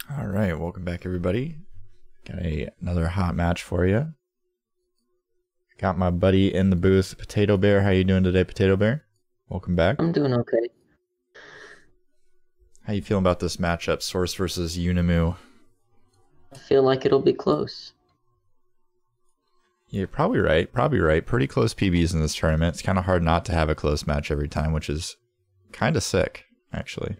All right, welcome back, everybody. Got another hot match for you. Got my buddy in the booth, Potato Bear. How you doing today, Potato Bear? Welcome back. I'm doing okay. How you feeling about this matchup, Source versus Unimoo? I feel like it'll be close. You're probably right. Probably right. Pretty close PBs in this tournament. It's kind of hard not to have a close match every time, which is kind of sick, actually.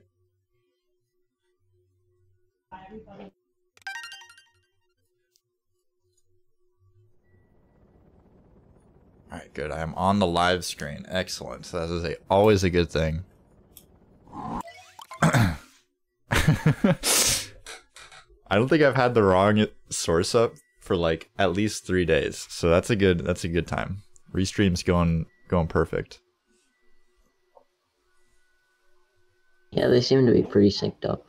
Alright, good. I am on the live screen. Excellent. So that is always a good thing. I don't think I've had the wrong source up for like at least 3 days. So that's a good time. Restream's going perfect. Yeah, they seem to be pretty synced up.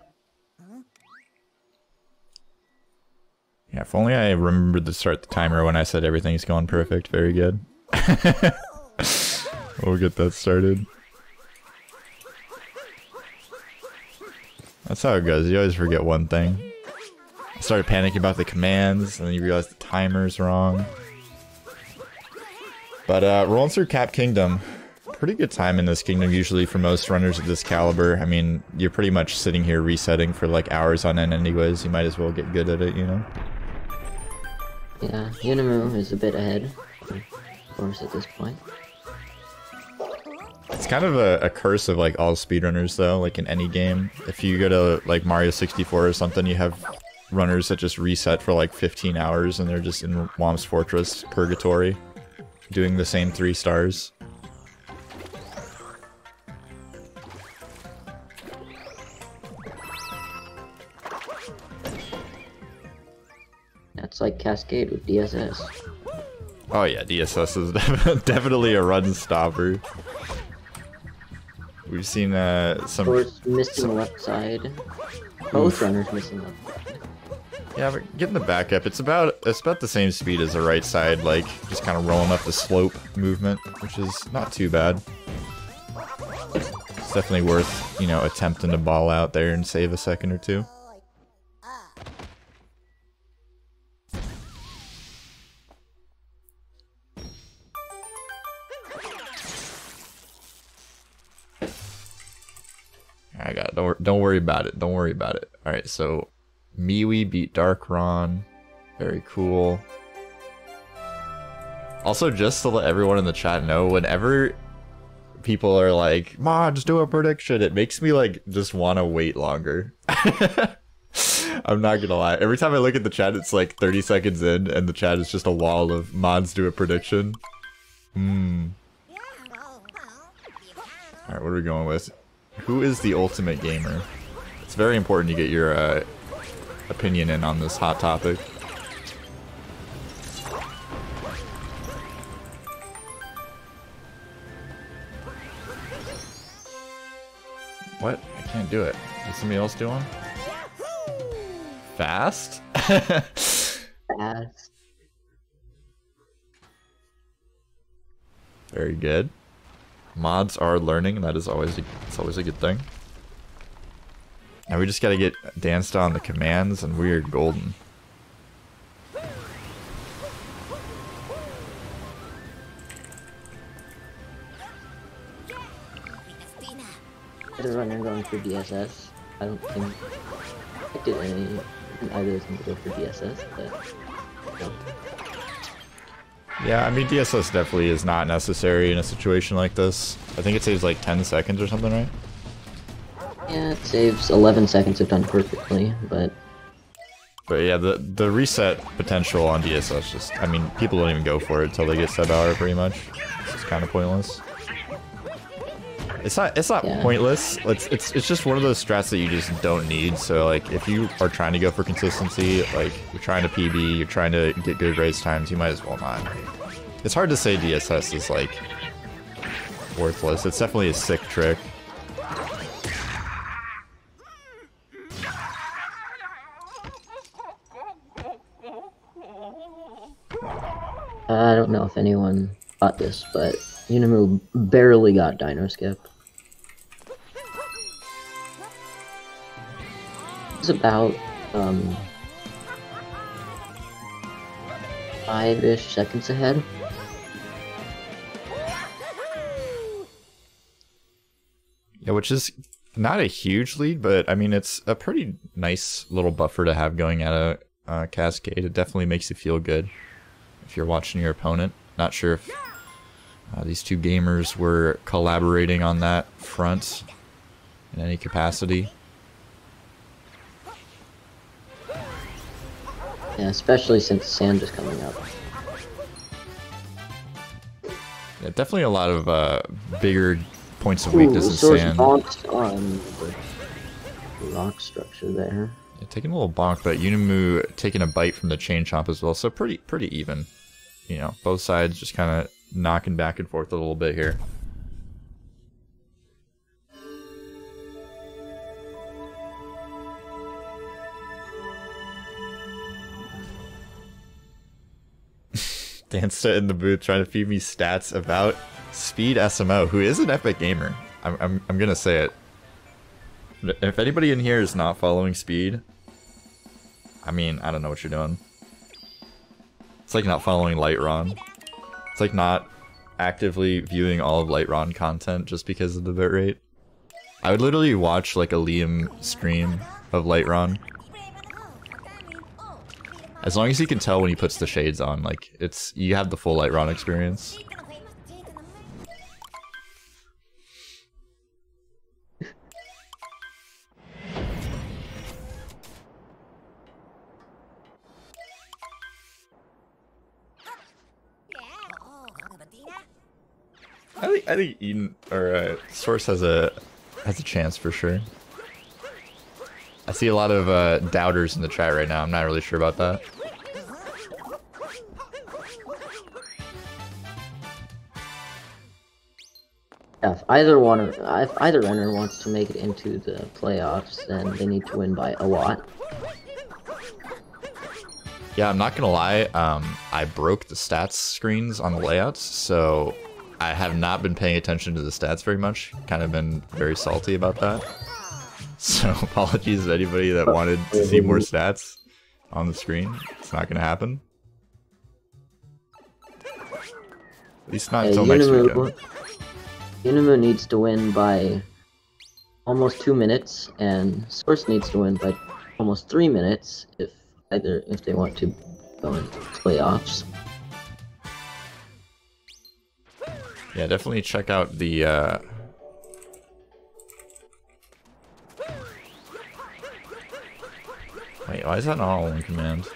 Yeah, if only I remembered to start the timer when I said everything's going perfect. Very good. We'll get that started. That's how it goes. You always forget one thing. I started panicking about the commands, and then you realize the timer's wrong. But rolling through Cap Kingdom, pretty good time in this kingdom usually for most runners of this caliber. I mean, you're pretty much sitting here resetting for like hours on end anyways. You might as well get good at it, you know? Yeah, Unimoo is a bit ahead of course at this point. It's kind of a curse of like all speedrunners though, like in any game. If you go to like Mario 64 or something, you have runners that just reset for like 15 hours and they're just in Whomp's Fortress Purgatory doing the same 3 stars. That's like Cascade with DSS. Oh yeah, DSS is definitely a run stopper. We've seen some... Course missing left side. Both runners missing left side. Yeah, but getting the back up, it's about the same speed as the right side, like just kind of rolling up the slope movement, which is not too bad. It's definitely worth, you know, attempting to ball out there and save a second or two. I got it. Don't worry about it. Don't worry about it. All right, so Miwi beat Darkron. Very cool. Also, just to let everyone in the chat know, whenever people are like, "Mods, do a prediction," it makes me like just want to wait longer. I'm not gonna lie. Every time I look at the chat, it's like 30 seconds in, and the chat is just a wall of "Mods, do a prediction." All right, what are we going with? Who is the ultimate gamer? It's very important to get your opinion in on this hot topic. What? I can't do it. Is somebody else doing? Fast? Fast. Very good. Mods are learning, and that is always a good thing. Now we just gotta get danced on the commands, and we are golden. There's a runner going for DSS. I don't think I did any either of them to go for DSS, but no. Yeah, I mean, DSS definitely is not necessary in a situation like this. I think it saves like 10 seconds or something, right? Yeah, it saves 11 seconds if done perfectly, but yeah, the reset potential on DSS just, I mean, people don't even go for it until they get sub hour pretty much. It's just kind of pointless. It's not Yeah. pointless. It's just one of those strats that you just don't need. So like if you are trying to go for consistency, like you're trying to PB, you're trying to get good race times, you might as well not. It's hard to say DSS is like worthless. It's definitely a sick trick. I don't know if anyone got this, but Unimoo barely got Dino Skip. It's about 5-ish seconds ahead. Yeah, which is not a huge lead, but I mean, it's a pretty nice little buffer to have going at a cascade. It definitely makes you feel good if you're watching your opponent. Not sure if these two gamers were collaborating on that front in any capacity. Yeah, especially since sand is coming up. Yeah, definitely a lot of bigger points of weakness in Source sand. bonked on the rock structure there. Yeah, taking a little bonk, but Unimoo taking a bite from the chain chomp as well, so pretty even. You know, both sides just kind of knocking back and forth a little bit here. Dansta in the booth trying to feed me stats about Speed SMO, who is an epic gamer. I'm gonna say it. If anybody in here is not following Speed, I mean, I don't know what you're doing. It's like not following Lightron. It's like not actively viewing all of Lightron content just because of the bitrate. I would literally watch like a Liam stream of Lightron. As long as you can tell when he puts the shades on, like, it's, you have the full Lightron experience. I think Eden or Source has a chance for sure. I see a lot of doubters in the chat right now. I'm not really sure about that. Yeah, if either runner wants to make it into the playoffs, then they need to win by a lot. Yeah, I'm not gonna lie. I broke the stats screens on the layouts, so I have not been paying attention to the stats very much. Kind of been very salty about that. So apologies to anybody that wanted to see more stats on the screen. It's not gonna happen. At least not until next weekend. Unimoo needs to win by almost 2 minutes, and Source needs to win by almost 3 minutes if they want to go into playoffs. Yeah, definitely check out the wait, why is that not all in command?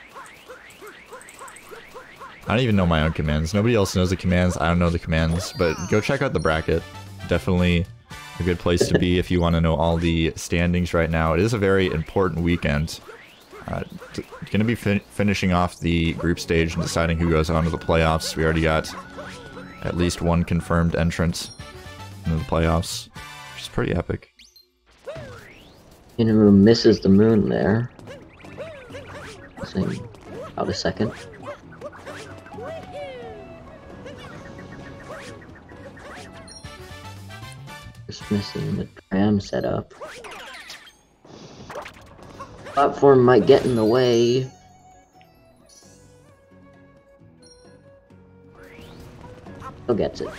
I don't even know my own commands. Nobody else knows the commands. I don't know the commands, but go check out the bracket. Definitely a good place to be if you want to know all the standings right now. It is a very important weekend. Going to be finishing off the group stage and deciding who goes on to the playoffs. We already got at least one confirmed entrant into the playoffs, which is pretty epic. Unimoo misses the moon there. Missing about a second. Just missing the tram setup. Platform might get in the way. Still gets it.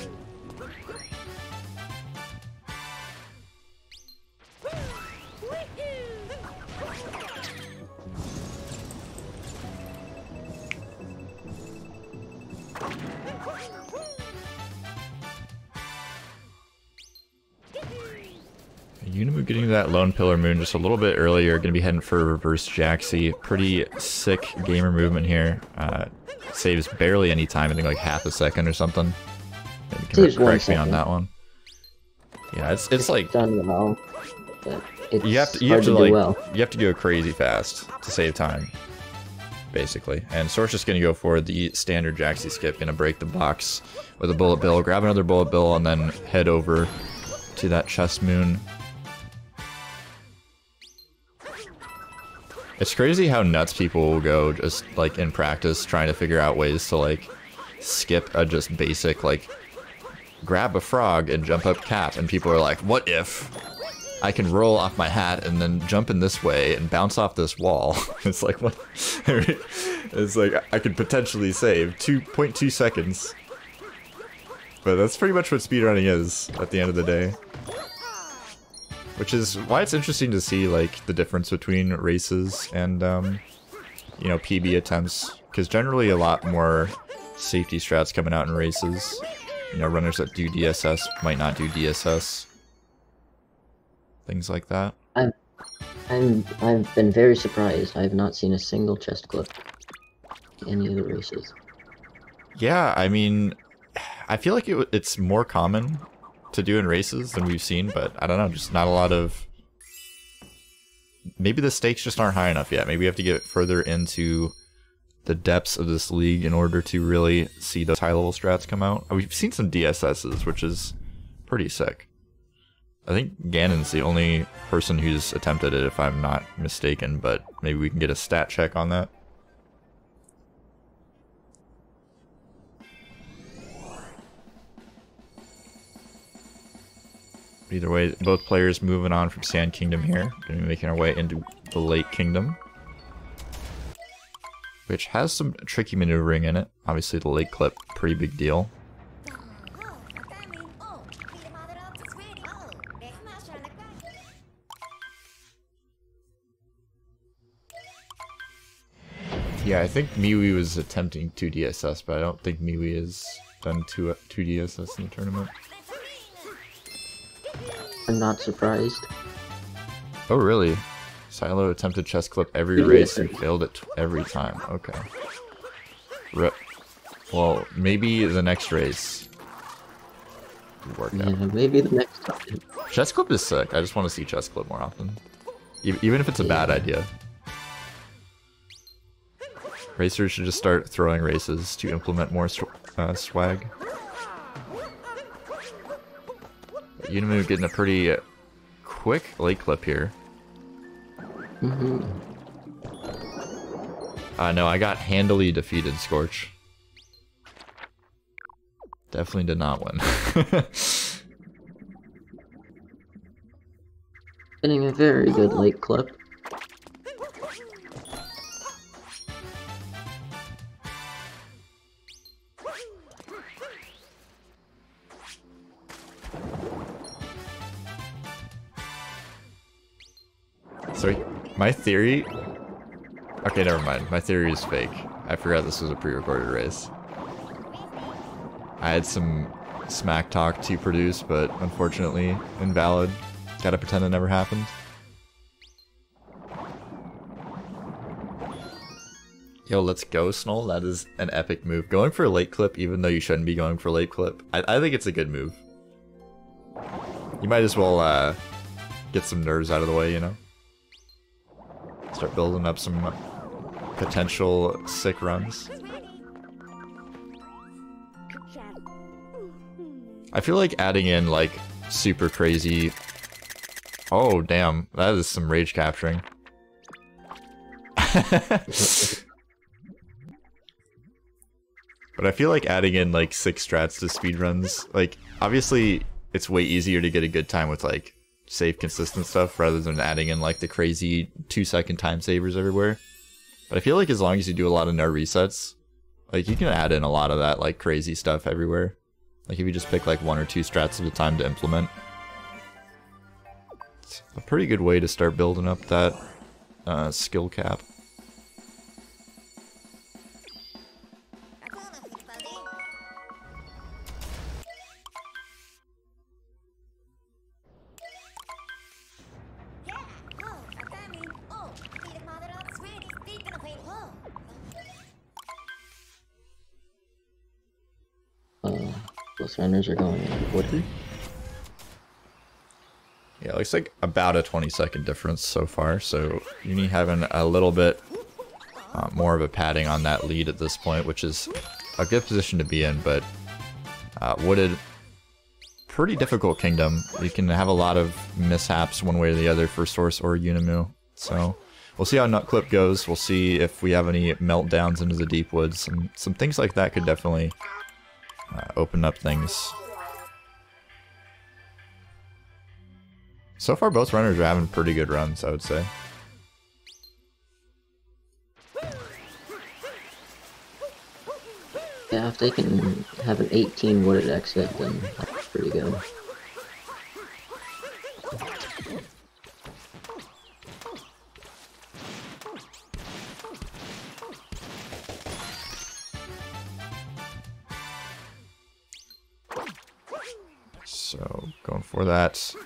Unimoo getting that Lone Pillar Moon just a little bit earlier. Going to be heading for reverse Jaxi. Pretty sick gamer movement here. Saves barely any time. I think like half a second or something. Maybe correct me on that one. Yeah, it's like done well. But it's you have to go crazy fast to save time, basically. And Source just going to go for the standard Jaxi skip. Going to break the box with a bullet bill, grab another bullet bill, and then head over to that chest moon. It's crazy how nuts people will go just like in practice trying to figure out ways to like skip a just basic like grab a frog and jump up cap, and people are like, what if? I can roll off my hat and then jump in this way and bounce off this wall. It's like, what? It's like, I could potentially save 2.2 seconds. But that's pretty much what speedrunning is at the end of the day. Which is why it's interesting to see, like, the difference between races and, you know, PB attempts. Because generally a lot more safety strats coming out in races. You know, runners that do DSS might not do DSS. Things like that. I've been very surprised. I have not seen a single chest clip in any of the races. Yeah, I mean, I feel like it's more common to do in races than we've seen, but I don't know, just not a lot of... Maybe the stakes just aren't high enough yet. Maybe we have to get further into the depths of this league in order to really see those high-level strats come out. We've seen some DSSs, which is pretty sick. I think Ganon's the only person who's attempted it, if I'm not mistaken, but maybe we can get a stat check on that. Either way, both players moving on from Sand Kingdom here. Going to be making our way into the Lake Kingdom, which has some tricky maneuvering in it. Obviously the lake clip, pretty big deal. Yeah, I think Miwi was attempting 2 DSS, but I don't think Miwi has done 2 DSS in the tournament. I'm not surprised. Oh, really? Silo attempted chest clip every race and failed it every time. Okay. Rip. Well, maybe the next race will work out. Yeah, maybe the next time. Chest clip is sick. I just want to see chest clip more often. Even if it's a bad idea. Racers should just start throwing races to implement more swag. Unimoo getting a pretty quick late clip here. No, I got handily defeated, Scorch. Definitely did not win. Getting a very good late clip. Sorry, my theory... Okay, never mind. My theory is fake. I forgot this was a pre-recorded race. I had some smack talk to produce, but unfortunately invalid. Gotta pretend it never happened. Yo, let's go, Snoll. That is an epic move. Going for a late clip, even though you shouldn't be going for a late clip. I think it's a good move. You might as well get some nerves out of the way, you know? Start building up some potential sick runs. I feel like adding in like super crazy... Oh damn, that is some rage capturing. But I feel like adding in like 6 strats to speedruns, like obviously it's way easier to get a good time with like safe, consistent stuff rather than adding in like the crazy 2-second time savers everywhere. But I feel like as long as you do a lot of no resets, like you can add in a lot of that like crazy stuff everywhere. Like if you just pick like 1 or 2 strats at a time to implement. It's a pretty good way to start building up that skill cap. Those runners are going wooded. Yeah, it looks like about a 20-second difference so far, so Uni having a little bit more of a padding on that lead at this point, which is a good position to be in, but wooded, pretty difficult kingdom. You can have a lot of mishaps one way or the other for Source or Unimoo, so we'll see how Nut Clip goes. We'll see if we have any meltdowns into the deep woods, and some things like that could definitely open up things. So far, both runners are having pretty good runs, I would say. Yeah, if they can have an 18 wooded exit, then that's pretty good. So, going for that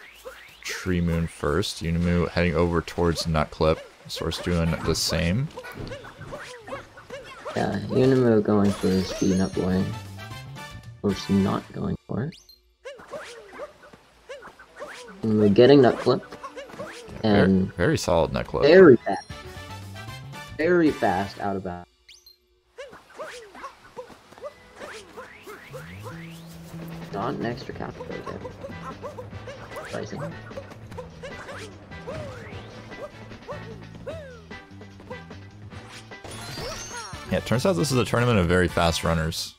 Tree Moon first. Unimoo heading over towards Nut Clip. Source doing the same. Yeah, Unimoo going for the speed up boy. Source not going for it. Unimoo getting Nut Clip. And very solid Nut Clip. Very fast. Very fast out of bounds. Not an extra capital there. Pricing. Yeah, it turns out this is a tournament of very fast runners.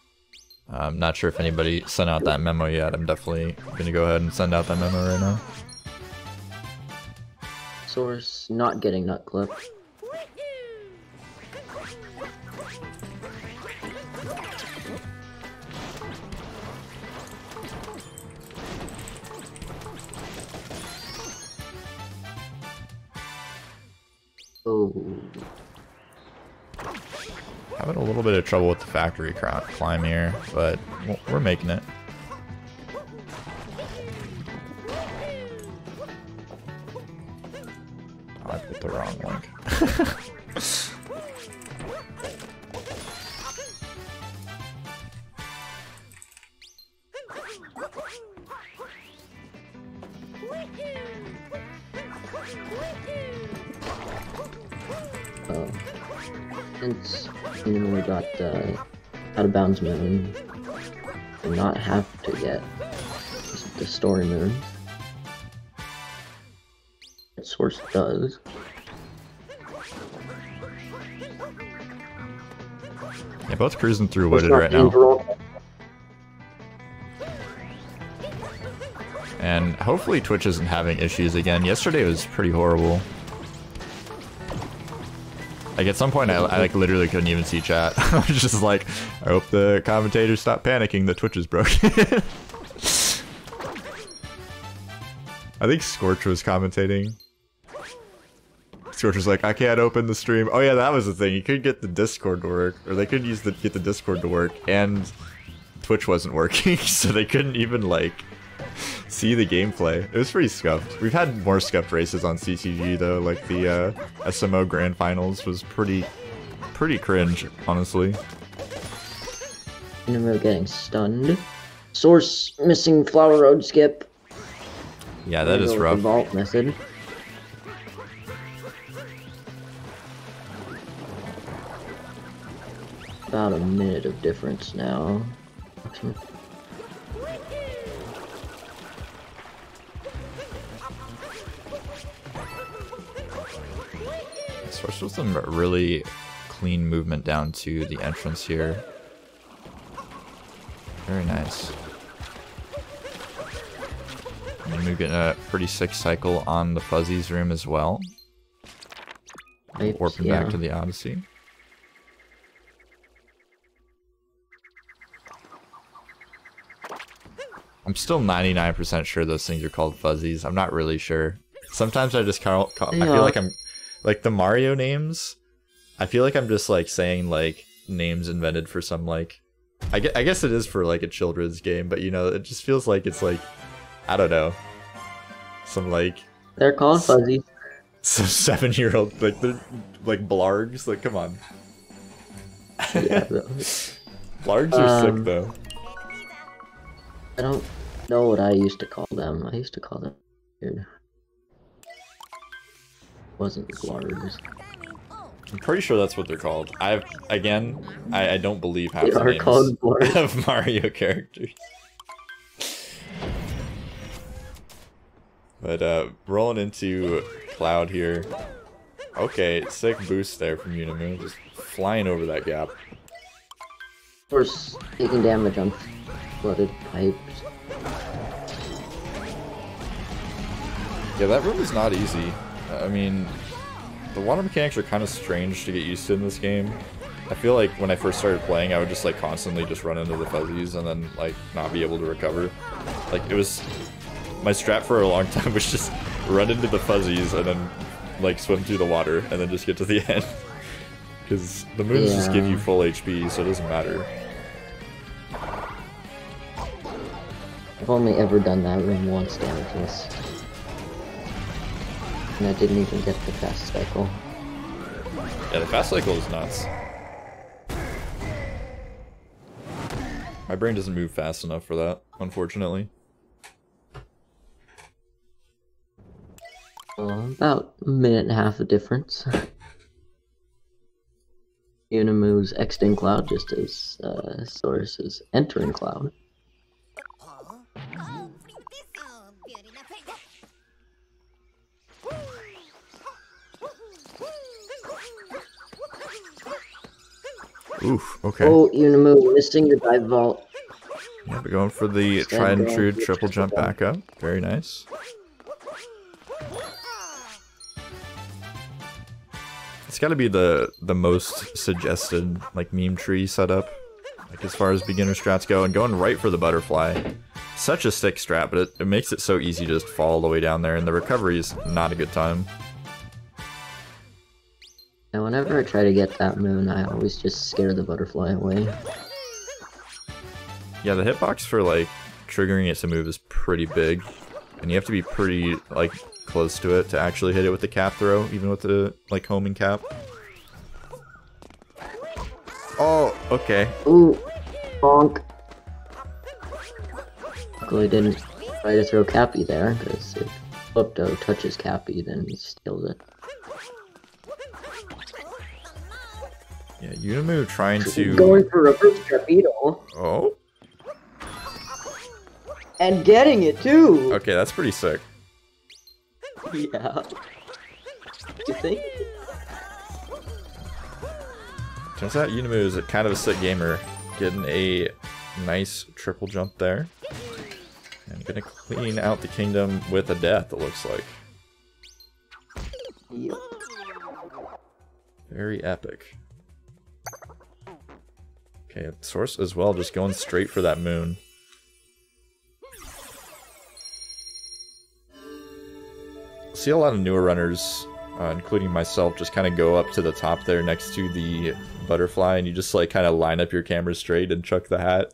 I'm not sure if anybody sent out that memo yet. I'm definitely gonna go ahead and send out that memo right now. Source not getting Nut Clip. Oh. Having a little bit of trouble with the factory climb here, but we're making it. Oh, I put the wrong link. Since we got out of bounds moon, do not have to get the story moon. Source does. Yeah, both cruising through wooded right now. And hopefully Twitch isn't having issues again. Yesterday was pretty horrible. Like at some point I like literally couldn't even see chat. I was just like, I hope the commentators stop panicking that Twitch is broken. I think Scorch was commentating. Scorch was like, I can't open the stream. Oh yeah, that was the thing. You could get the Discord to work, or they could get the Discord to work, and Twitch wasn't working, so they couldn't even like see the gameplay. It was pretty scuffed. We've had more scuffed races on CCG though, like the SMO Grand Finals was pretty cringe, honestly. Unimoo getting stunned. Source missing Flower Road skip. Yeah, that is rough. Vault method. About a minute of difference now. Source with some really clean movement down to the entrance here. Very nice. And we get a pretty sick cycle on the Fuzzies room as well. Warping back to the Odyssey. I'm still 99% sure those things are called Fuzzies. I'm not really sure. Sometimes I just call I feel like I'm like the Mario names. I feel like I'm just like saying like names invented for some like I guess it is for like a children's game, but you know, it just feels like it's like I don't know. Some like they're called Fuzzies. Some 7-year-old like they're like blargs, like come on. Yeah, blargs are sick though. I don't know what I used to call them. I used to call them weird. Wasn't blargs. I'm pretty sure that's what they're called. I don't believe half they the are names called blargs. of Mario characters. But rolling into Cloud here. Okay, sick boost there from Unimoo, just flying over that gap. Of course, taking damage on flooded pipes. Yeah, that room is not easy. I mean, the water mechanics are kind of strange to get used to in this game. I feel like when I first started playing, I would just like constantly just run into the fuzzies and then like not be able to recover. Like it was, my strat for a long time was just run into the fuzzies and then like swim through the water and then just get to the end. Because the moons just give you full HP, so it doesn't matter. I've only ever done that room once, damages. And I didn't even get the fast cycle. Yeah, the fast cycle is nuts. My brain doesn't move fast enough for that, unfortunately. Well, about a minute and a half of difference. Unimu's exiting cloud just as Source is entering cloud. Oof, okay. Oh, Unimoo, missing your dive vault. Yeah, we're going for the tried and true triple jump back up. Very nice. It's got to be the most suggested like meme tree setup, like as far as beginner strats go, and going right for the butterfly. Such a sick strat, but it makes it so easy to just fall all the way down there, and the recovery is not a good time. And whenever I try to get that moon, I always just scare the butterfly away. Yeah, the hitbox for like triggering it to move is pretty big, and you have to be pretty like close to it to actually hit it with the cap throw, even with the like homing cap. Oh, okay. Ooh, bonk. Luckily I didn't try to throw Cappy there, because if Flipto touches Cappy, then he steals it. Yeah, Unimoo trying to... Going for reverse torpedo. Oh? And getting it too! Okay, that's pretty sick. Yeah. You think? Turns out Unimoo is a kind of a sick gamer. Getting a nice triple jump there. And gonna clean out the kingdom with a death, it looks like. Yep. Very epic. Okay, Source as well, just going straight for that moon. See a lot of newer runners, including myself, just kind of go up to the top there next to the butterfly, and you just like kind of line up your camera straight and chuck the hat,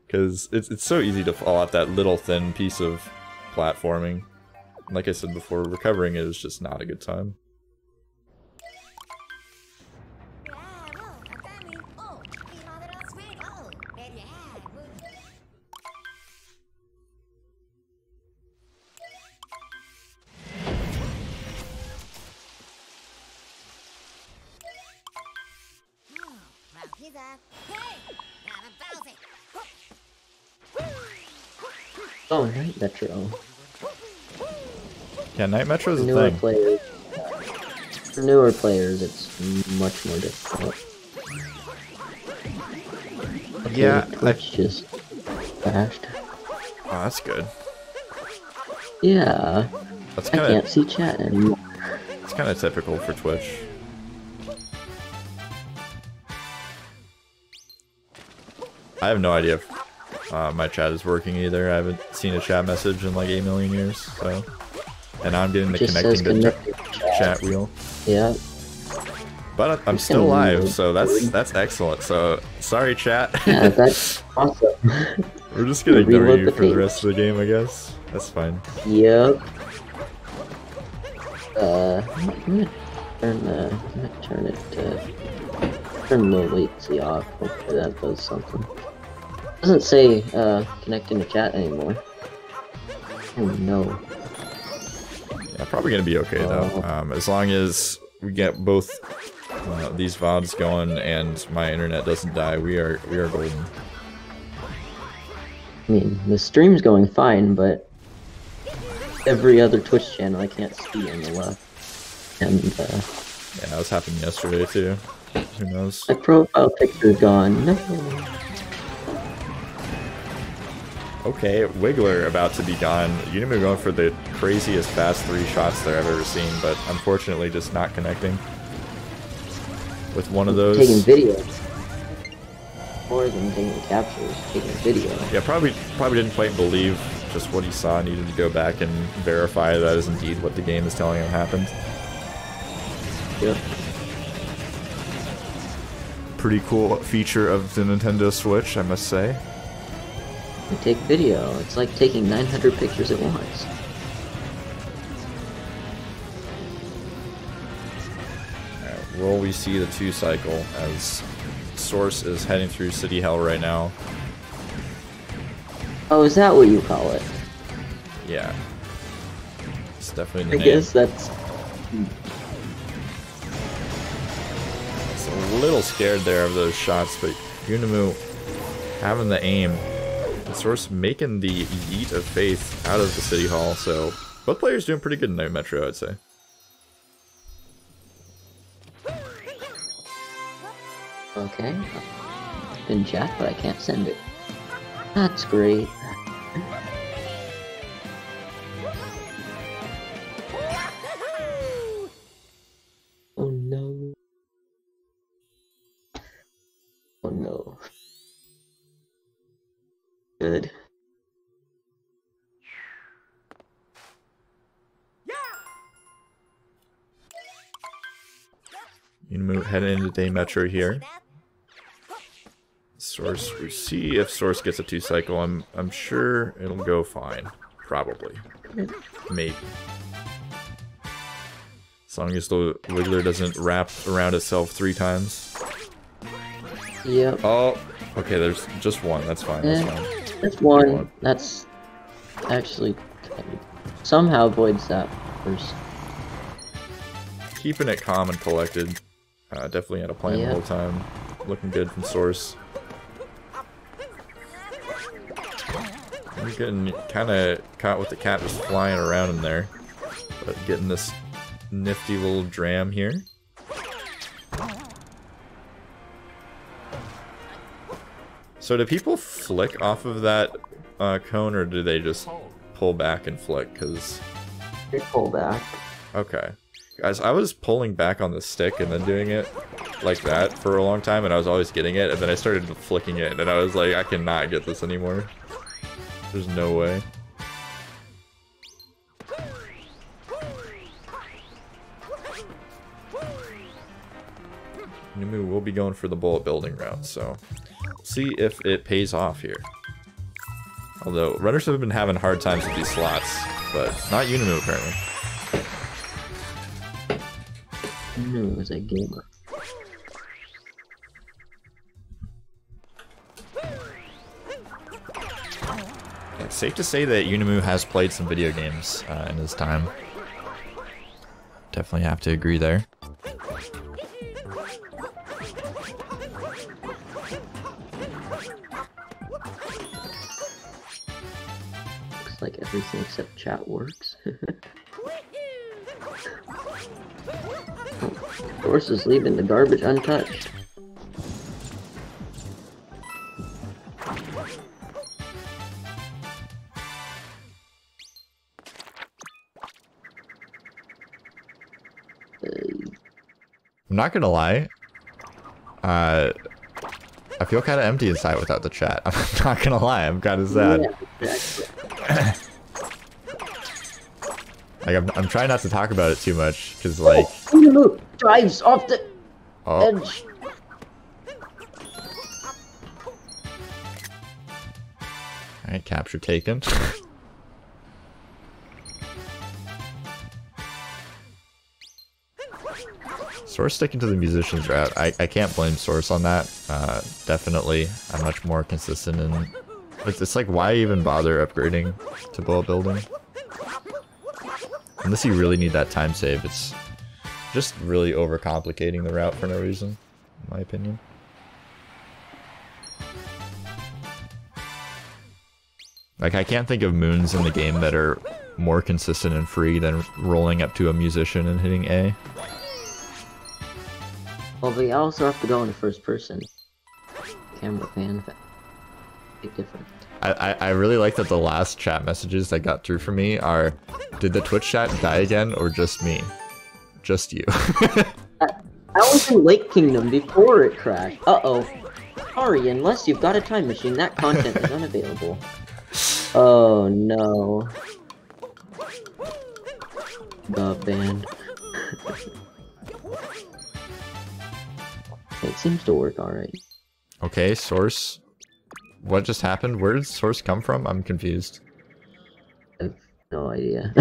because it's so easy to fall off that little thin piece of platforming. And like I said before, recovering it is just not a good time. Oh, Night Metro. Yeah, Night Metro is a Newer thing. players. For newer players, it's much more difficult. Okay, Yeah, Twitch just crashed. Oh, that's good. Yeah. That's I kind can't of see chat anymore. it's kind of typical for Twitch. I have no idea if my chat is working either. I haven't seen a chat message in like 8 million years, so. And now I'm getting the Just connecting says to chat wheel. Yeah. But I'm still live, so that's excellent. So sorry, chat. Yeah, that's awesome. We're just gonna ignore Reload you the for the page. rest of the game, I guess. That's fine. Yep. I'm gonna turn it turn low latency off. Hopefully that does something. Doesn't say connecting to chat anymore. Oh no. Yeah, probably gonna be okay though. As long as we get both these VODs going and my internet doesn't die, we are golden. I mean, the stream's going fine, but every other Twitch channel I can't see on the left. And Yeah, that was happening yesterday too. Who knows? my profile picture's gone. No. Okay, Wiggler about to be gone. Unimoo going for the craziest fast 3 shots that I've ever seen, but unfortunately just not connecting with one of those. Taking video. More than taking captures, taking video. Yeah, probably didn't quite believe just what he saw. Needed to go back and verify that is indeed what the game is telling him happened. Yep. Pretty cool feature of the Nintendo Switch, I must say. You take video. It's like taking 900 pictures at once. Alright, will we see the 2 cycle as Source is heading through City Hell right now? Oh, is that what you call it? Yeah. It's definitely the I name. guess that's... A little scared there of those shots, but Unimoo having the aim. And Source making the yeet of faith out of the City Hall, so both players doing pretty good in their Metro, I'd say. Okay. In chat, but I can't send it. That's great. Oh no. Oh no. Good. Unimoo heading into Day Metro here. Source, we see if Source gets a 2 cycle. I'm sure it'll go fine. Probably. Maybe. As long as the Wiggler doesn't wrap around itself 3 times. Yep. Oh, okay, there's just one. That's fine. That's fine. That's one. That's actually somehow avoids that first. Keeping it calm and collected. Definitely had a plan the whole time. Looking good from Source. We're getting kind of caught with the cat just flying around in there. But getting this nifty little dram here. So do people flick off of that cone, or do they just pull back and flick? Because they pull back. Okay. Guys, I was pulling back on the stick and then doing it like that for a long time, and I was always getting it, and then I started flicking it, and I was like, I cannot get this anymore. There's no way. Unimoo will be going for the bullet building route, so we'll see if it pays off here. Although, runners have been having hard times with these slots, but not Unimoo apparently. Unimoo is a gamer. It's safe to say that Unimoo has played some video games in his time. Definitely have to agree there. Looks like everything except chat works. Source is leaving the garbage untouched. I'm not gonna lie. I feel kind of empty inside without the chat. I'm not gonna lie. I'm kind of sad. Yeah, exactly. Like I'm trying not to talk about it too much because like Unimoo drives off the edge. All right, capture taken. Source sticking to the musician's route. I can't blame Source on that. Definitely, I'm much more consistent in. It's like, why even bother upgrading to bullet building? Unless you really need that time save, it's just really overcomplicating the route for no reason, in my opinion. Like, I can't think of moons in the game that are more consistent and free than rolling up to a musician and hitting A. Well, we also have to go into first person. Camera pan. Big difference. I really like that the last chat messages that got through for me are, did the Twitch chat die again or just me? Just you. I was in Lake Kingdom before it crashed. Uh-oh. Sorry, unless you've got a time machine, that content is unavailable. Oh no. Got banned. It seems to work alright. Okay, Source. What just happened? Where did Source come from? I'm confused. I have no idea.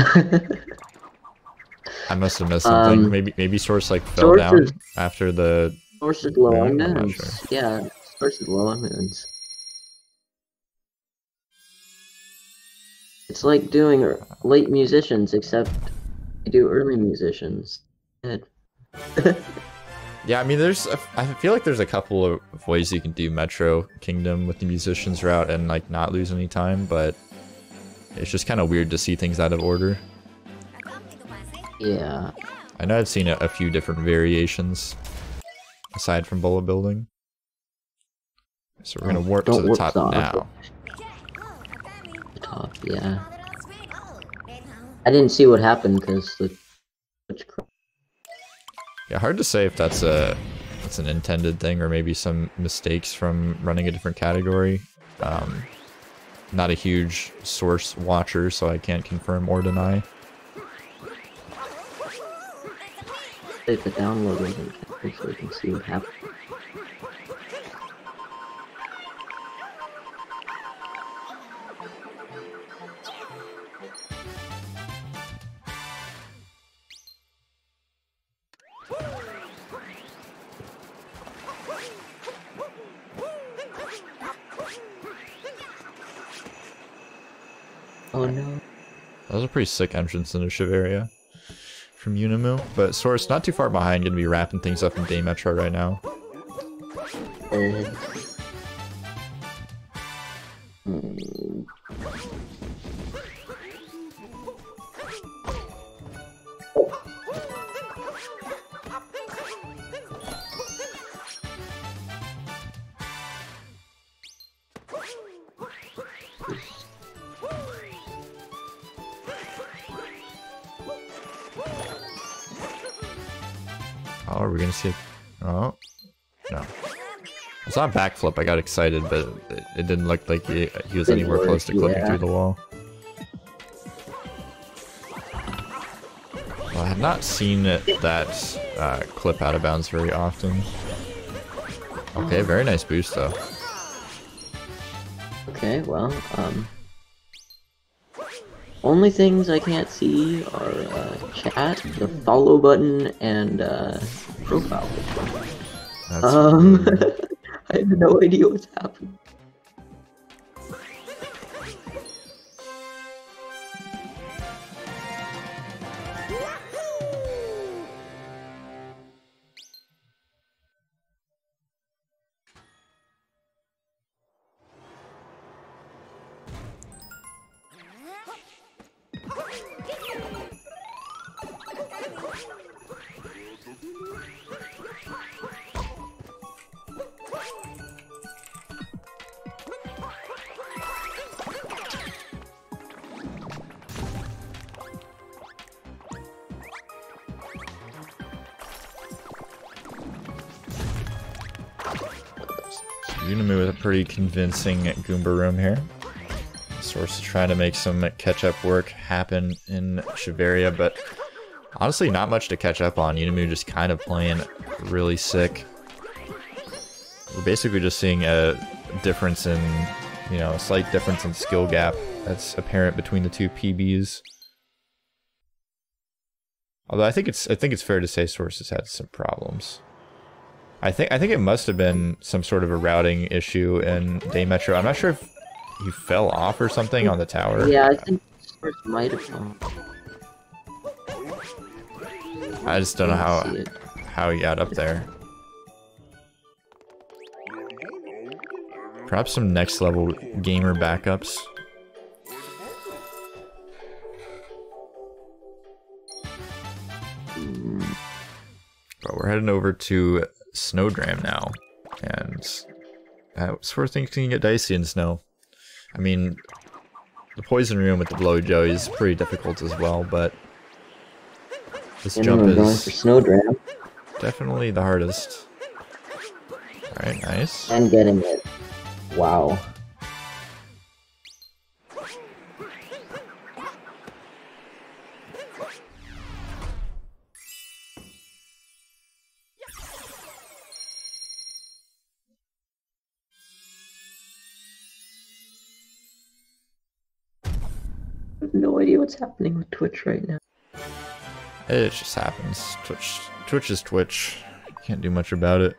I must have missed something. Maybe Source like fell Source down is, after the Source is low on moon? I'm not moons. sure. Yeah, Source is low on moons. It's like doing late musicians, except you do early musicians. Yeah, I mean, I feel like there's a couple of ways you can do Metro Kingdom with the musicians route and like not lose any time, but it's just kind of weird to see things out of order. Yeah. I know I've seen a few different variations aside from bullet building. So we're gonna warp to the top now. The top, yeah. I didn't see what happened because the Yeah, hard to say if that's an intended thing or maybe some mistakes from running a different category. Not a huge Source watcher, so I can't confirm or deny. If the download wasn't counted, so we can see what happened. Oh no. That was a pretty sick entrance into Shiveria from Unimoo, but Source not too far behind, gonna be wrapping things up in Day Metro right now. Oh, are we gonna see it? Oh, no. I saw a backflip, I got excited, but it didn't look like he was anywhere close to clipping through the wall. Well, I have not seen that clip out of bounds very often. Okay, very nice boost though. Okay, well, only things I can't see are chat, the follow button, and profile picture. That's I have no idea what's happening. Unimoo with a pretty convincing Goomba room here. Source is trying to make some catch-up work happen in Shiveria, but honestly not much to catch up on. Unimoo just kind of playing really sick. We're basically just seeing a difference in, you know, a slight difference in skill gap that's apparent between the two PBs. Although I think it's fair to say Source has had some problems. I think it must have been some sort of a routing issue in Day Metro. I'm not sure if he fell off or something on the tower. Yeah, I think Source might have gone. I just don't know how he got up there. Perhaps some next level gamer backups. But we're heading over to Snowdram now, and Source thinks he can get dicey in snow. I mean, the poison room with the blowy Joey is pretty difficult as well, but this jump Going is for Snowdram definitely the hardest. Alright, nice. and getting it. Wow. I have no idea what's happening with Twitch right now. It just happens. Twitch is Twitch. Can't do much about it.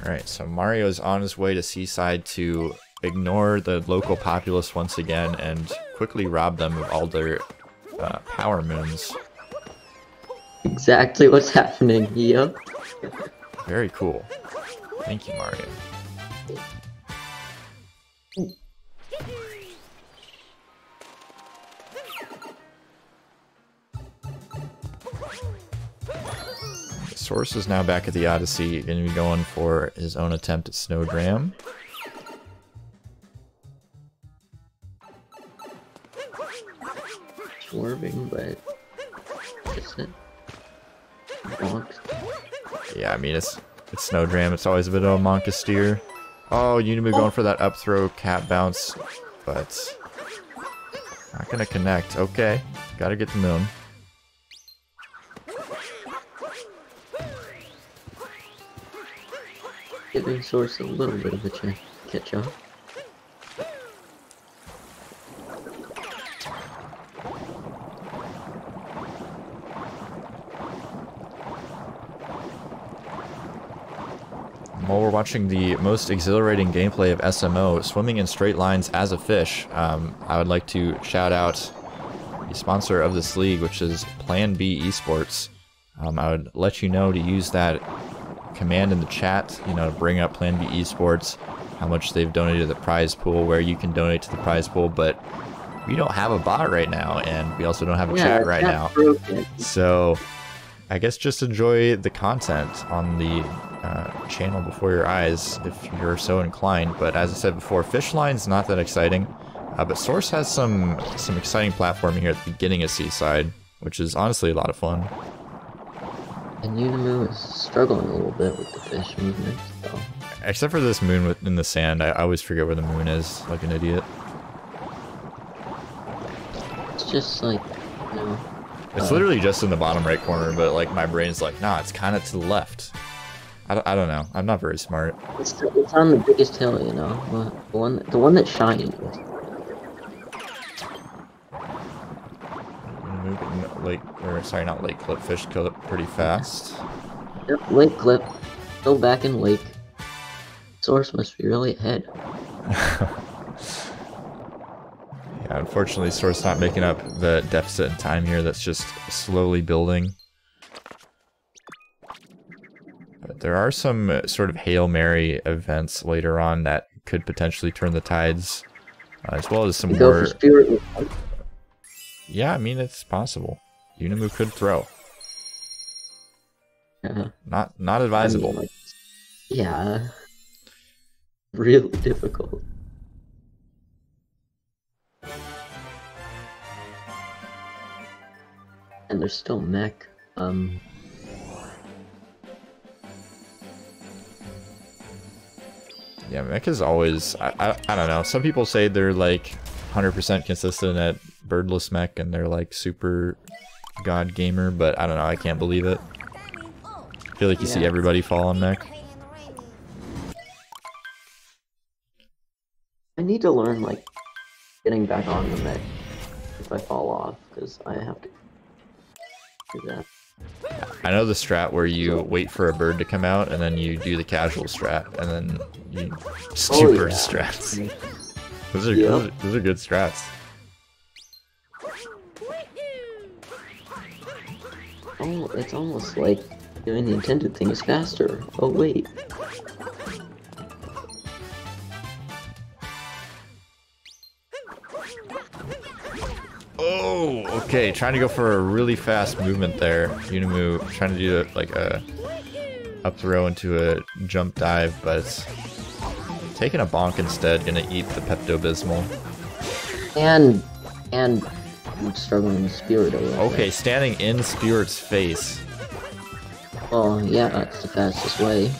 Alright, so Mario's on his way to Seaside to ignore the local populace once again and quickly rob them of all their power moons. Exactly what's happening, yep. Very cool. Thank you, Mario. Source is now back at the Odyssey, going to be going for his own attempt at Snowdram. Swerving, but isn't it? Yeah, I mean, it's Snowdram. It's always a bit of a Monka steer. Oh, Unimoo going for that up throw cat bounce, but not going to connect. Okay, got to get the moon. Giving Source a little bit of a chance to catch up. While we're watching the most exhilarating gameplay of SMO, swimming in straight lines as a fish, I would like to shout out the sponsor of this league, which is Plan B Esports. I would let you know to use that command in the chat, you know, to bring up Plan B Esports, how much they've donated to the prize pool, where you can donate to the prize pool, but we don't have a bot right now, and we also don't have a chat right now. So I guess just enjoy the content on the channel before your eyes if you're so inclined. But as I said before, Fishline's not that exciting, but Source has some exciting platforming here at the beginning of Seaside, which is honestly a lot of fun. And Unimoo is struggling a little bit with the fish movement, so. Except for this moon in the sand, I always forget where the moon is, like an idiot. It's just like, you know. It's literally just in the bottom right corner, but like my brain's like, nah, it's kind of to the left. I don't know. I'm not very smart. It's on the biggest hill, you know, the one that shines. Not lake clip. Fish clip pretty fast. Yep, lake clip. Go back in lake. Source must be really ahead. Yeah, unfortunately, Source not making up the deficit in time here. That's just slowly building. But there are some sort of Hail Mary events later on that could potentially turn the tides, as well as some more. Go for Spirit. Yeah, I mean, it's possible. Unimoo could throw. Not advisable. I mean, like, yeah. Really difficult. And there's still mech. Yeah, mech is always. I don't know. Some people say they're like 100% consistent at birdless mech, and they're like super god gamer, but I don't know. I can't believe it. I feel like you see everybody fall on mech. I need to learn, like, getting back on the mech if I fall off, because I have to do that. I know the strat where you wait for a bird to come out, and then you do the casual strat, and then you super strats. Those are good strats. it's almost like doing the intended thing is faster. Oh wait. Oh, okay. Trying to go for a really fast movement there. Unimoo trying to do like a up throw into a jump dive, but taking a bonk instead. Gonna eat the Pepto-Bismol. And I'm struggling with Spirit a little Okay, bit. standing in Spirit's face. Oh yeah, that's the fastest way.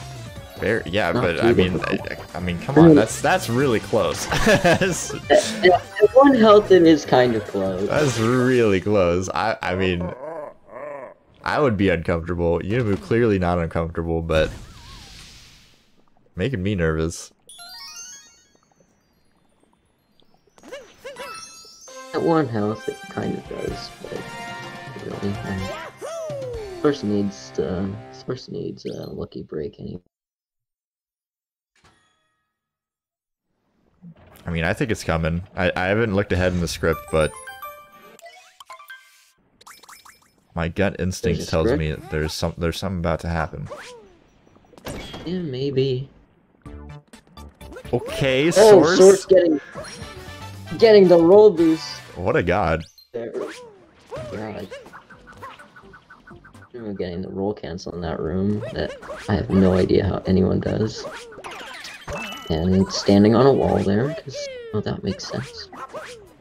Yeah, Not but too I mean, difficult. I mean, come on, that's really close. That's At 1 health, it is kind of close. really close. I mean, I would be uncomfortable. Unimoo clearly not uncomfortable, but making me nervous. At 1 health, it kind of does, but really, Source needs a lucky break anyway. I mean, I think it's coming. I haven't looked ahead in the script, but my gut instinct tells me that there's something about to happen. Yeah, maybe. Okay, Oh, Source. Source getting the roll boost What a god. there. God. We're getting the roll cancel in that room that I have no idea how anyone does. And standing on a wall there, because oh, that makes sense.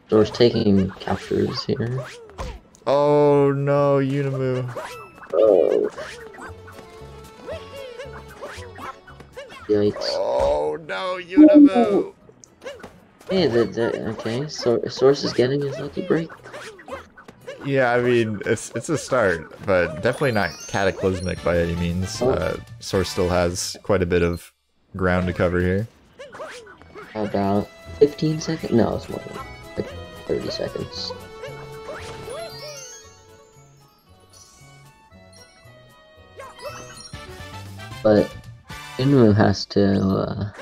Source taking captures here. Oh no, Unimoo. Oh. Yikes. Oh no, Unimoo. Hey, okay, so Source is getting his lucky break. Yeah, I mean, it's a start, but definitely not cataclysmic by any means. Oh. Source still has quite a bit of ground to cover here. About 15 seconds? No, it's more like 30 seconds. But Unimoo has to,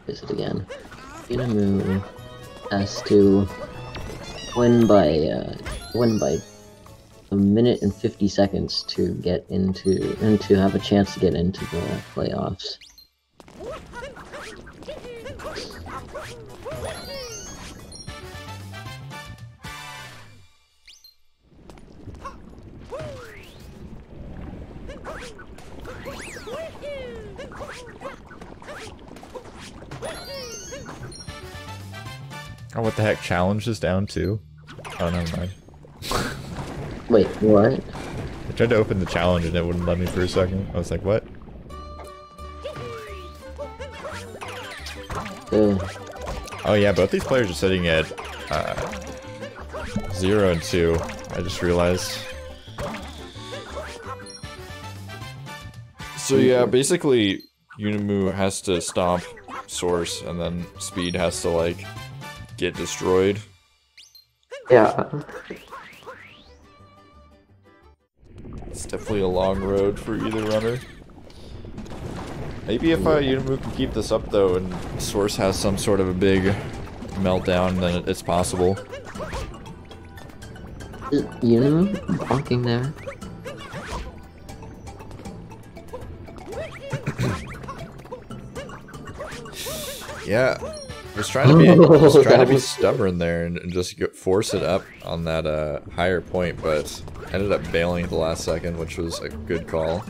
is it again? Unimoo has to win by a minute and 50 seconds to get into, and to have a chance to get into the playoffs. Oh, what the heck? Challenge is down too? Oh, never mind. Wait, what? I tried to open the challenge and it wouldn't let me for a second. I was like, what? Oh yeah, both these players are sitting at 0 and 2. I just realized. So yeah, basically Unimoo has to stomp Source and then Speed has to like get destroyed. Yeah. It's definitely a long road for either runner. Maybe if Unimoo can keep this up though and Source has some sort of a big meltdown, then it's possible. Is Unimoo bonking there? Yeah, just trying to be stubborn there and just force it up on that higher point, but ended up bailing at the last second, which was a good call.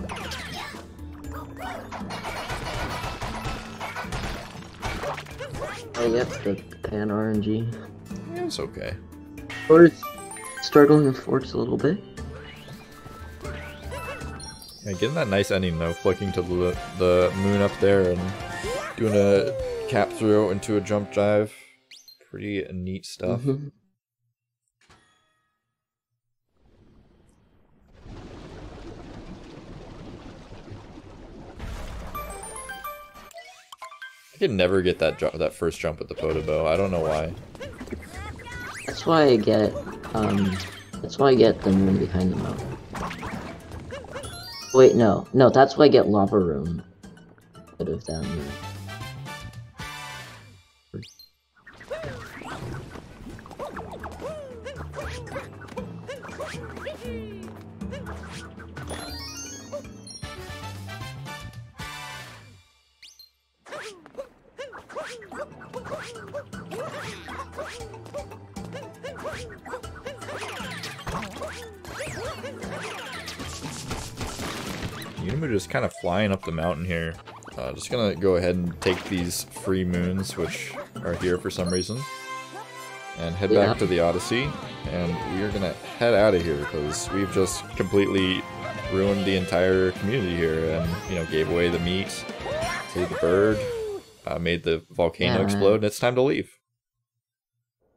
Oh, yep, the pan RNG. Yeah, it's okay. Fort's struggling with Fort's a little bit. Yeah, getting that nice ending though, flicking to the moon up there and doing a cap throw into a jump dive. Pretty neat stuff. Mm-hmm. I can never get that first jump with the Podobo. I don't know why. That's why I get the moon behind the mountain. Wait, no, that's why I get lava room out of that moon. Unimoo just kind of flying up the mountain here. Just gonna go ahead and take these free moons, which are here for some reason, and head back to the Odyssey. And we are gonna head out of here because we've just completely ruined the entire community here, and you know, gave away the meat to the bird, made the volcano explode, and it's time to leave.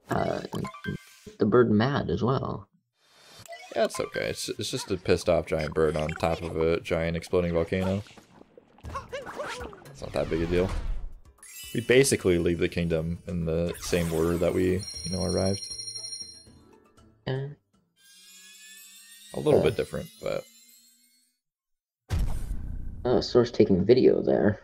The bird mad as well. Yeah, it's okay. It's just a pissed off giant bird on top of a giant exploding volcano. It's not that big a deal. We basically leave the kingdom in the same order that we, you know, arrived. Yeah. A little bit different, but... Source taking video there.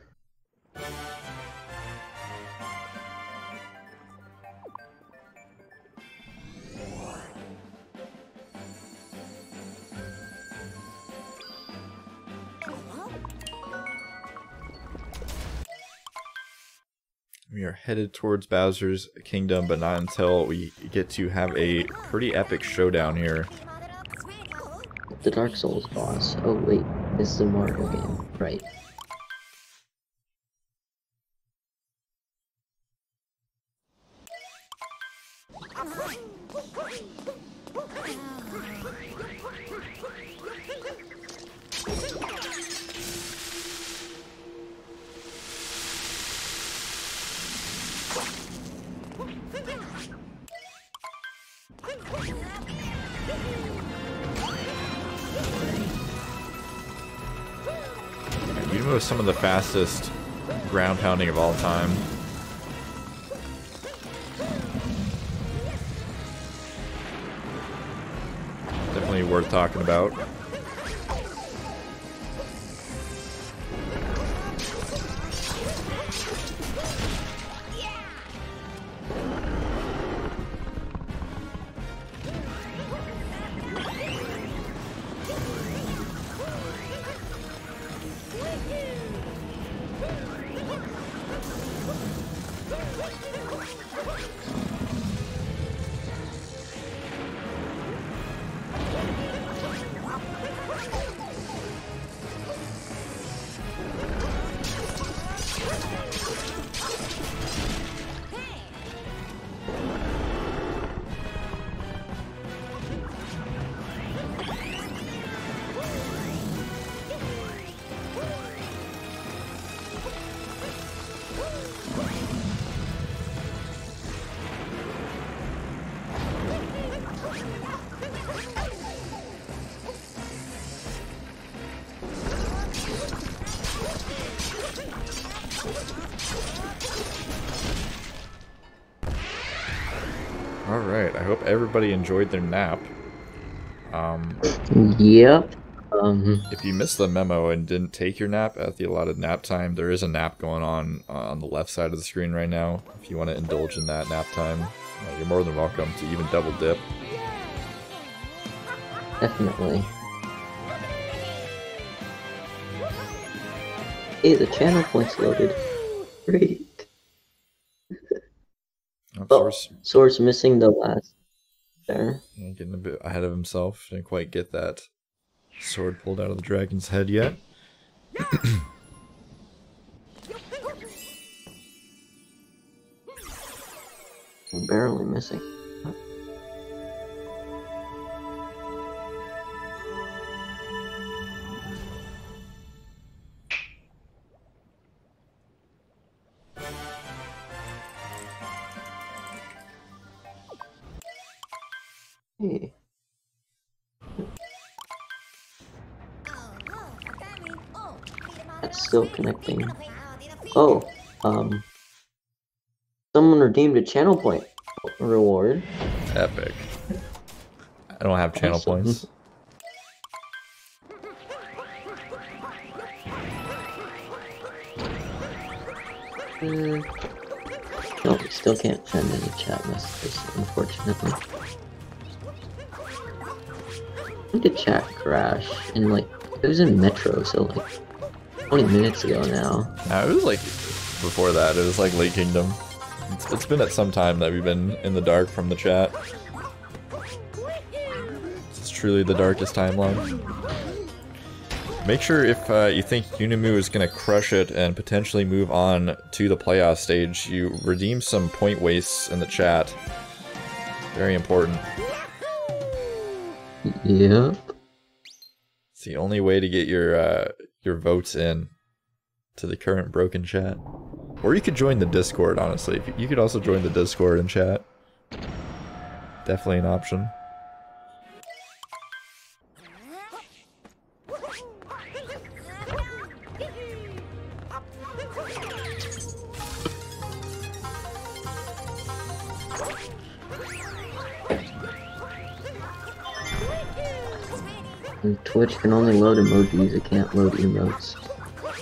We are headed towards Bowser's Kingdom, but not until we get to have a pretty epic showdown here. The Dark Souls boss. Oh wait, this is a Mario game, right? Unimoo is some of the fastest ground pounding of all time. Definitely worth talking about. Alright, I hope everybody enjoyed their nap. Yep. If you missed the memo and didn't take your nap at the allotted nap time, there is a nap going on the left side of the screen right now. If you want to indulge in that nap time, you're more than welcome to even double dip. Definitely. Hey, the channel points loaded. Great. Source missing the last there. Yeah, getting a bit ahead of himself. Didn't quite get that sword pulled out of the dragon's head yet. Barely missing. Hey. It's still connecting. Oh, someone redeemed a channel point reward. Epic. I don't have channel points. No, we still can't send any chat messages, unfortunately. I think the chat crashed in like, it was in Metro, so like 20 minutes ago now. Nah, it was like before that, it was like late Kingdom. It's been at some time that we've been in the dark from the chat. It's truly the darkest timeline. Make sure if you think Unimoo is going to crush it and potentially move on to the playoff stage, you redeem some point wastes in the chat. Very important. Yep. It's the only way to get your votes in to the current broken chat. Or you could join the Discord, honestly. You could also join the Discord and chat. Definitely an option. And Twitch can only load emojis, it can't load emotes.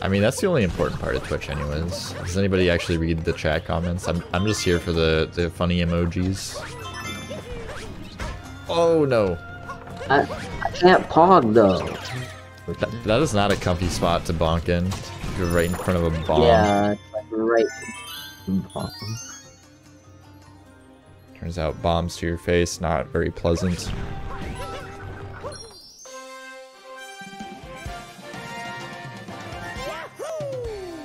I mean, that's the only important part of Twitch anyways. Does anybody actually read the chat comments? I'm just here for the funny emojis. Oh no. I can't pog though. That is not a comfy spot to bonk in. You're right in front of a bomb. Yeah, it's like right in the bomb. Turns out bombs to your face, not very pleasant.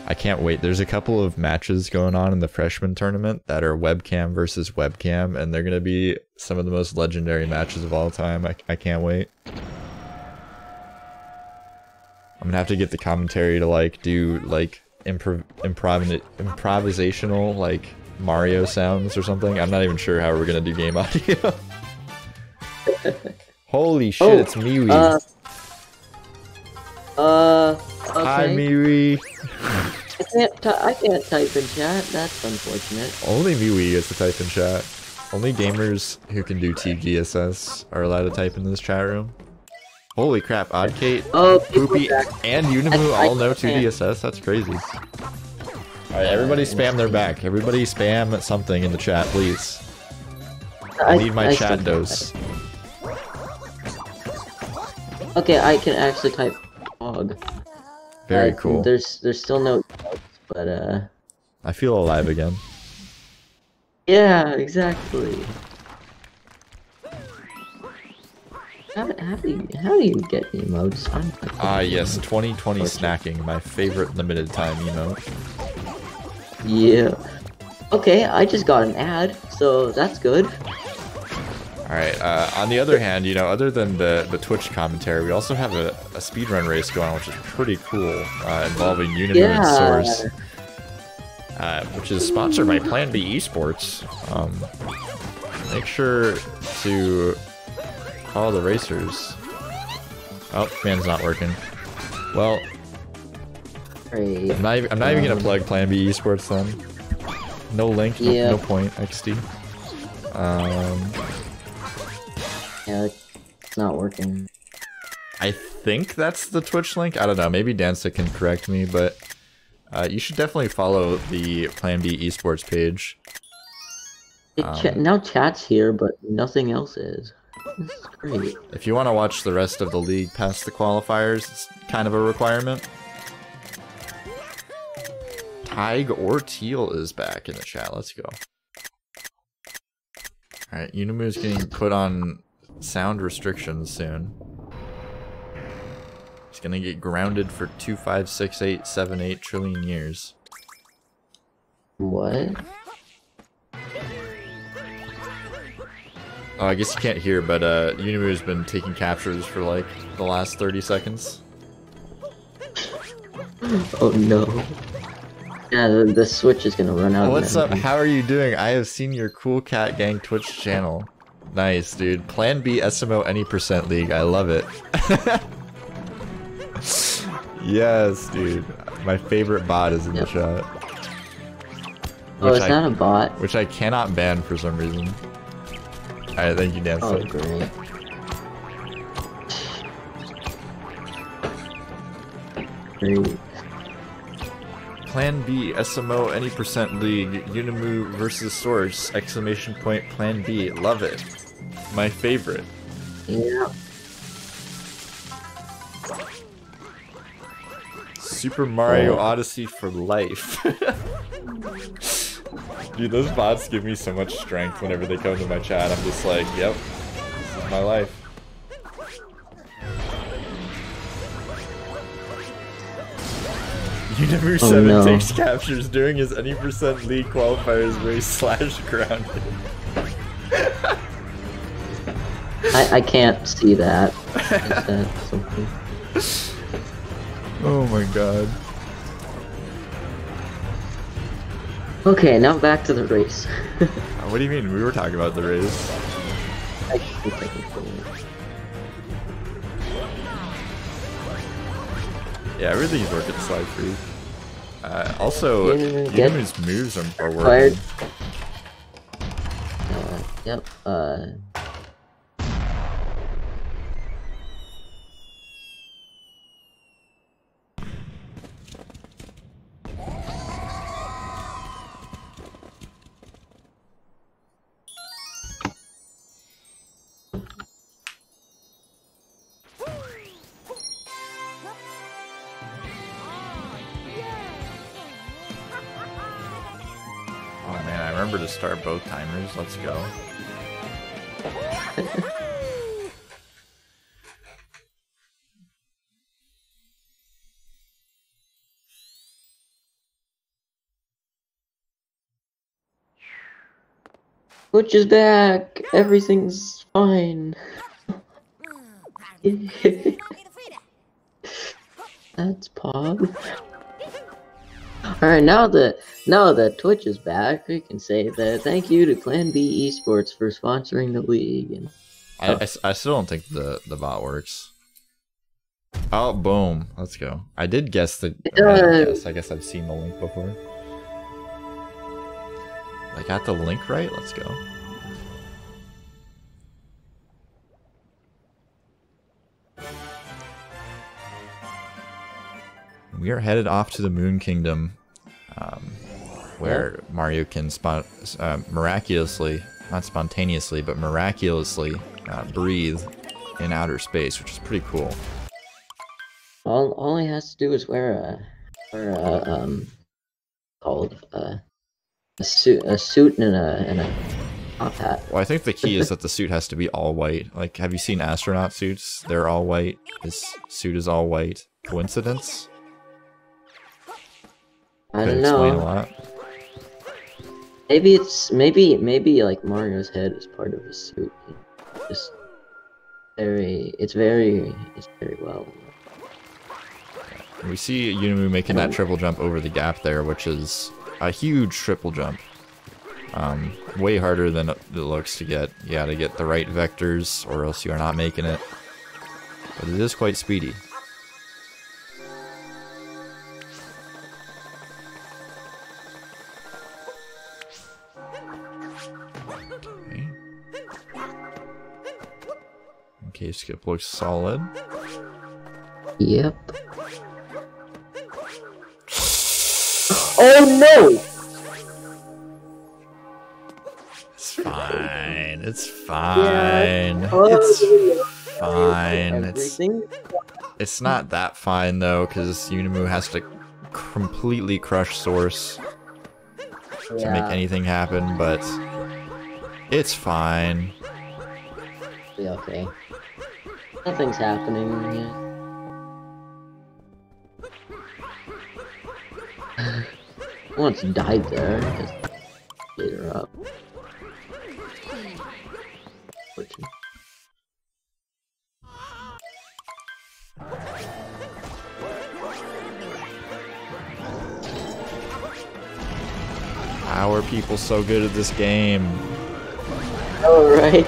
I can't wait. There's a couple of matches going on in the freshman tournament that are webcam versus webcam, and they're going to be some of the most legendary matches of all time. I can't wait. I'm going to have to get the commentary to like do like improvisational like Mario sounds or something. I'm not even sure how we're going to do game audio. Holy shit, it's Miwi. Okay. Hi, Miwi. I can't type in chat. That's unfortunate. Only Miwi gets to type in chat. Only gamers who can do TGSS are allowed to type in this chat room. Holy crap, Oddkate, Poopy, and Unimoo all know 2DSS? That's crazy. Alright, everybody spam their back. Everybody spam something in the chat, please. I need my chat dose. Okay, I can actually type pog. Very cool. There's still no notes, but I feel alive again. yeah, exactly. How do you get emotes? Yes, 2020 snacking, my favorite limited time emote. Yeah. Okay, I just got an ad, so that's good. Alright, on the other hand, you know, other than the Twitch commentary, we also have a speedrun race going on, which is pretty cool, involving Unimoo and Source. Which is sponsored by Plan B Esports. Make sure to follow the racers. Oh, fan's not working. Well, I'm not even gonna plug Plan B Esports then. No link, no point, XD. Yeah, it's not working. I think that's the Twitch link. I don't know. Maybe Dansta can correct me, but you should definitely follow the Plan B Esports page. Now chat's here, but nothing else is. This is great. If you want to watch the rest of the league past the qualifiers, it's kind of a requirement. Tig or Teal is back in the chat. Let's go. Alright, Unimoo is getting put on sound restrictions soon. He's gonna get grounded for 2, 5, 6, 8, 7, 8 trillion years. What? Oh, I guess you can't hear, but Unimoo's been taking captures for like the last 30 seconds. Oh no. Yeah, the Switch is gonna run out. What's up? How are you doing? I have seen your Cool Cat Gang Twitch channel. Nice, dude. Plan B SMO any % league. I love it. Yes, dude. My favorite bot is in the chat. Oh, is that a bot? Which I cannot ban for some reason. Alright, thank you, Dan. Oh, great. Great. Plan B, SMO, any % league, Unimoo versus Source, ! Plan B, love it. My favorite. Yeah. Super Mario Odyssey for life. Dude, those bots give me so much strength whenever they come to my chat. I'm just like, yep, this is my life. Unimoo7 no. takes captures during his any percent league qualifiers race / grounded. I can't see that. Is that something? Oh my god. Okay, now back to the race. What do you mean? We were talking about the race. Yeah, everything's working slide free. Also, Unimoo's moves are working. Yep. Oh man, I remember to start both timers. Let's go. Butch is back. Everything's fine. That's Pog. Alright, now that Twitch is back, we can say that thank you to Clan B Esports for sponsoring the league. And I still don't think the bot works. Oh, boom. Let's go. I did guess the... I guess I've seen the link before. I got the link right? Let's go. We are headed off to the Moon Kingdom, where Mario can miraculously, not spontaneously, but miraculously breathe in outer space, which is pretty cool. all he has to do is wear a suit and a top hat. Well, I think the key is that the suit has to be all white. Like, have you seen astronaut suits? They're all white. This suit is all white. Coincidence? I don't explain a know. lot. Maybe it's maybe like Mario's head is part of his suit. Just it's very well. We see Unimoo making that triple jump over the gap there, which is a huge triple jump. Way harder than it looks to get. You gotta get the right vectors, or else you are not making it. But it is quite speedy. Okay, skip looks solid. Yep. Oh no! It's fine. It's fine. Yeah. It's fine. Everything. It's not that fine though, because Unimoo has to completely crush Source to make anything happen, but it's fine. Yeah, okay. Nothing's happening yet. Once died there, just get her up. How are people so good at this game? Alright.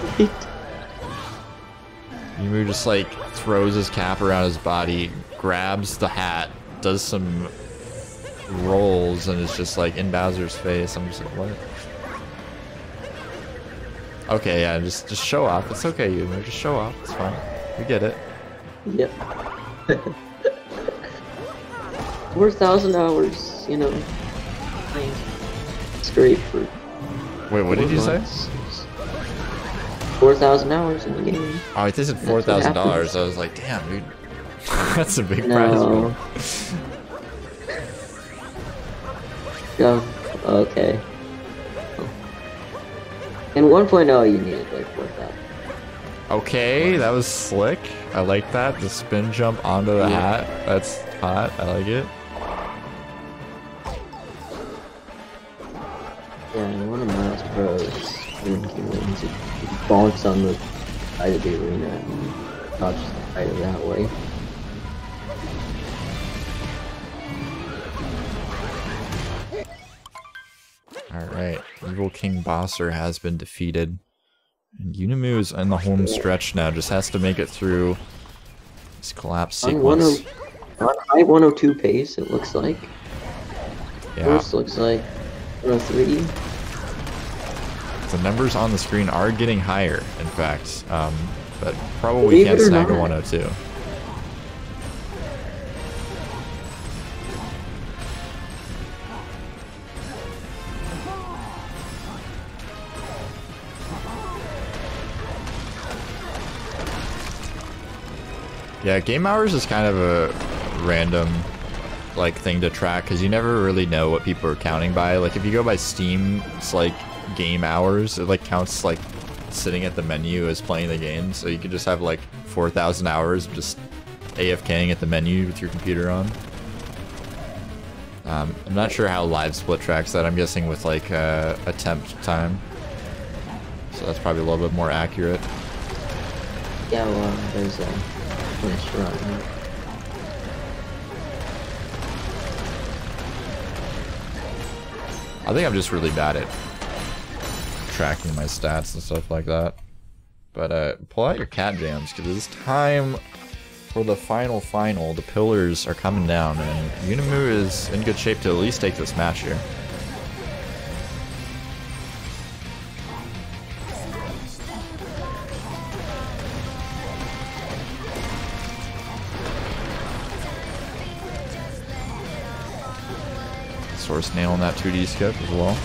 Unimoo just like throws his cap around his body, grabs the hat, does some rolls, and is just like in Bowser's face. I'm just like, what? Okay, yeah, just show off. It's okay, Unimoo. Just show off. It's fine. We get it. Yep. 4,000 hours, you know, playing straight for. Wait, what did you say? 4,000 hours in the game. Oh, I think it said $4,000. I was like, damn, dude. That's a big prize pool. Go. Okay. In 1.0, you needed like 4,000. Okay, that was slick. I like that. The spin jump onto the hat. That's hot. I like it. Yeah, one of Miles Bros. Wins. He bonks on the side of the arena and dodges the fighter that way. Alright, Evil King Bosser has been defeated. And Unimoo is in the home stretch now, just has to make it through this collapse sequence. On high 102 pace, it looks like. Yeah. First looks like 103. The numbers on the screen are getting higher, in fact, but probably can't snag a 102. Yeah, game hours is kind of a random like thing to track because you never really know what people are counting by. Like if you go by Steam, it's like game hours. It like counts like sitting at the menu as playing the game. So you could just have like 4,000 hours of just AFKing at the menu with your computer on. I'm not sure how Live Split tracks that. I'm guessing with like attempt time. So that's probably a little bit more accurate. Yeah, well, there's a finish run. I think I'm just really bad at tracking my stats and stuff like that. But pull out your cat jams because it's time for the final. The pillars are coming down and Unimoo is in good shape to at least take this match here. Source nailing that 2D skip as well.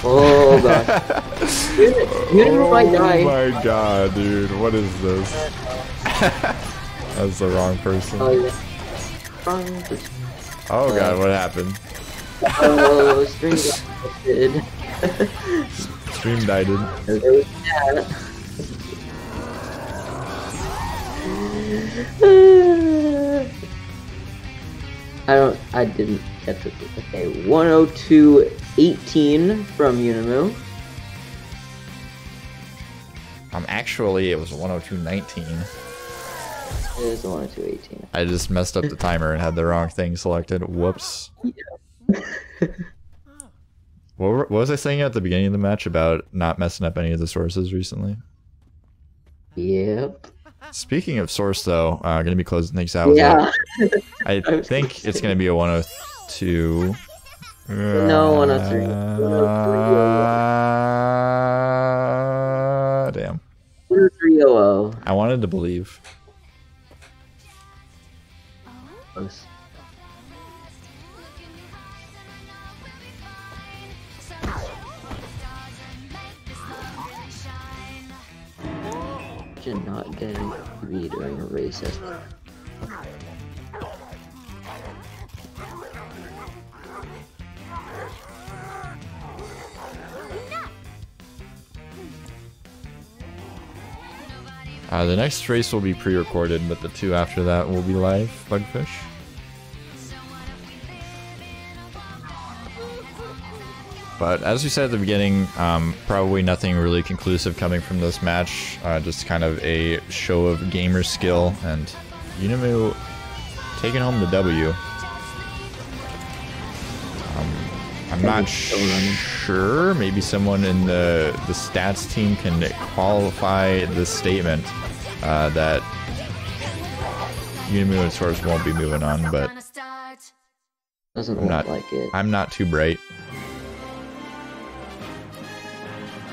Oh god. Unimoo might die. Oh my god, dude. What is this? That's the wrong person. Oh, yeah. Wrong person. Oh god, what happened? Oh, stream did. Stream died. There was that. I didn't catch it. Okay, 102.18 from Unimoo. Actually, it was 102.19. It is 102.18. I just messed up the timer and had the wrong thing selected. Whoops. Yeah. What was I saying at the beginning of the match about not messing up any of the sources recently? Yep. Speaking of source, though, gonna be closing things out. Yeah. I think it's gonna be a 102. No, 103. 103. Damn. 103.00. I wanted to believe. Close. Should not get a read during a race. The next race will be pre-recorded, but the two after that will be live. Bugfish. But as we said at the beginning, probably nothing really conclusive coming from this match. Just kind of a show of gamer skill, and Unimoo taking home the W. I'm not sure. Maybe someone in the stats team can qualify this statement that Unimoo and Source won't be moving on, but doesn't look like it. I'm not too bright.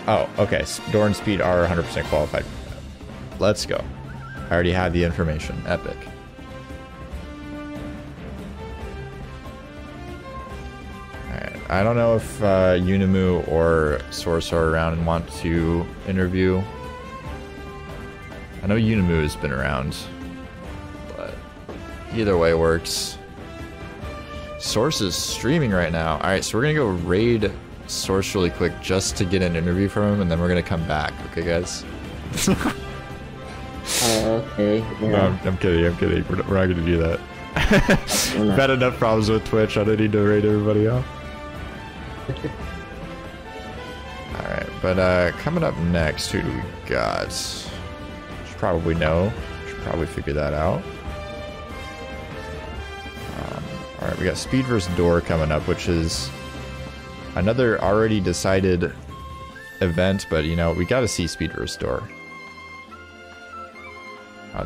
Oh, okay. Door and Speed are 100% qualified. Let's go. I already have the information. Epic. Alright. I don't know if Unimoo or Source are around and want to interview. I know Unimoo has been around, but either way works. Source is streaming right now. Alright, so we're gonna go raid Source really quick just to get an interview from him, and then we're gonna come back. Okay, guys? Okay. Yeah. No, I'm kidding. We're not gonna do that. I've had enough problems with Twitch. I don't need to raid everybody off. Alright, but coming up next, who do we got? Should probably know. Should probably figure that out. Alright, we got Speed vs. Door coming up, which is another already decided event, but you know, we gotta see Speed vs. Door.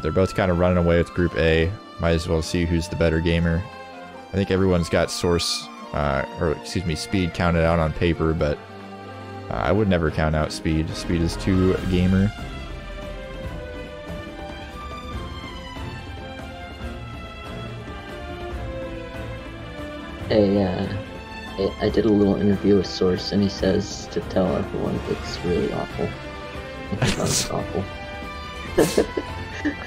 They're both kind of running away with Group A. Might as well see who's the better gamer. I think everyone's got Source, or excuse me, Speed counted out on paper, but I would never count out Speed. Speed is too gamer. Hey, I did a little interview with Source, and he says to tell everyone it's really awful. It's awful.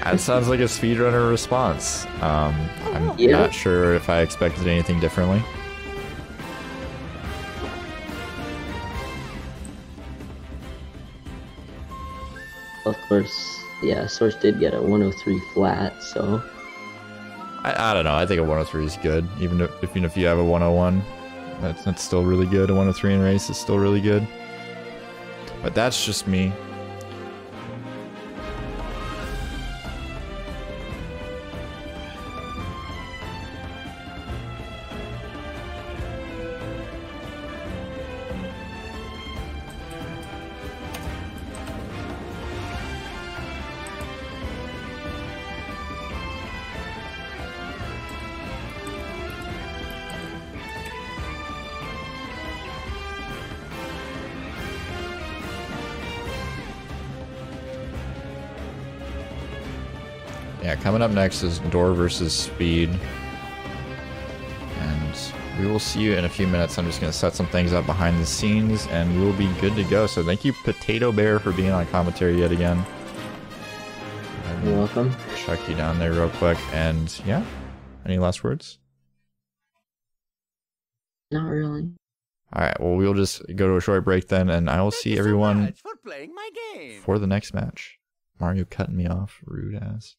That sounds like a speedrunner response. I'm not sure if I expected anything differently. Of course, yeah, Source did get a 103 flat, so... I don't know, I think a 103 is good. Even if you have a 101, that's still really good. A 103 in race is still really good. But that's just me. Yeah, coming up next is Door versus Speed. And we will see you in a few minutes. I'm just going to set some things up behind the scenes and we'll be good to go. So thank you, Potato Bear, for being on commentary yet again. You're welcome. Chuck you down there real quick. And yeah, any last words? Not really. Alright, well, we'll just go to a short break then, and I will see everyone for the next match. Mario cutting me off, rude ass.